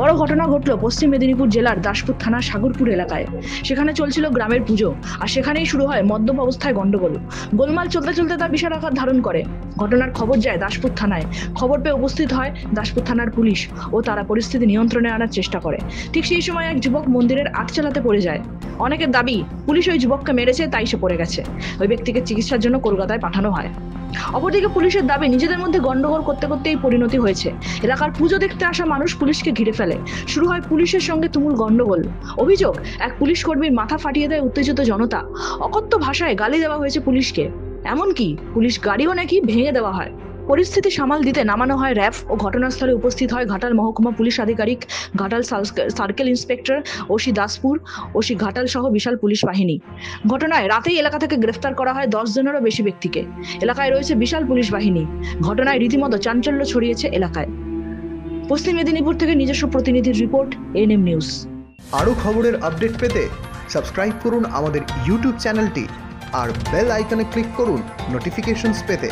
বড় ঘটনা ঘটলো পশ্চিম মেদিনীপুর জেলার দাসপুর থানার সাগরপুর এলাকায়। সেখানে চলছিল গ্রামের পুজো, আর সেখানেই শুরু হয় মদ্যপ অবস্থায় গন্ডগোল। গোলমাল চলতে চলতে তা বিশাল আকার ধারণ করে। ঘটনার খবর যায় দাসপুর থানায়। খবর পেয়ে উপস্থিত হয় দাসপুর থানার পুলিশ ও তারা পরিস্থিতি নিয়ন্ত্রণে আনার চেষ্টা করে। ঠিক সেই সময় এক যুবক মন্দিরের আটচালাতে পড়ে যায়। অনেকের দাবি পুলিশ ওই যুবককে মেরেছে, তাই সে পড়ে গেছে। ওই ব্যক্তিকে চিকিৎসার জন্য কলকাতায় পাঠানো হয়। অপরদিকে পুলিশের দাবি নিজেদের মধ্যে গন্ডগোল করতে করতেই পরিণতি হয়েছে। এলাকার পুজো দেখতে আসা মানুষ পুলিশকে ঘিরে ফেলে। শুরু হয় পুলিশের সঙ্গে তুমুল গন্ডগোল। অভিযোগ, এক পুলিশ কর্মীর মাথা ফাটিয়ে দেয় উত্তেজিত জনতা। অকথ্য ভাষায় গালি দেওয়া হয়েছে পুলিশকে। এমনকি পুলিশ গাড়িও নাকি ভেঙে দেওয়া হয়। পরিস্থিতি সামাল দিতে নামানো হয় র্যাব ও ঘটনাস্থলে উপস্থিত হয় ঘাটাল মহকুমা পুলিশ আধিকারিক, Ghatal circle inspector, OC Daspur, OC Ghatal সহ বিশাল পুলিশ বাহিনী। ঘটনায় রাতেই এলাকা থেকে গ্রেফতার করা হয় 10 জনেরও বেশি ব্যক্তিকে। এলাকায় রয়েছে বিশাল পুলিশ বাহিনী। ঘটনায় রীতিমতো চাঞ্চল্য ছড়িয়েছে এলাকায়। পশ্চিম মেদিনীপুর থেকে নিজস্ব প্রতিনিধির রিপোর্ট, এএনএম নিউজ। আরও খবরের আপডেট পেতে সাবস্ক্রাইব করুন আমাদের ইউটিউব চ্যানেলটি আর বেল আইকনে ক্লিক করুন নোটিফিকেশনস পেতে।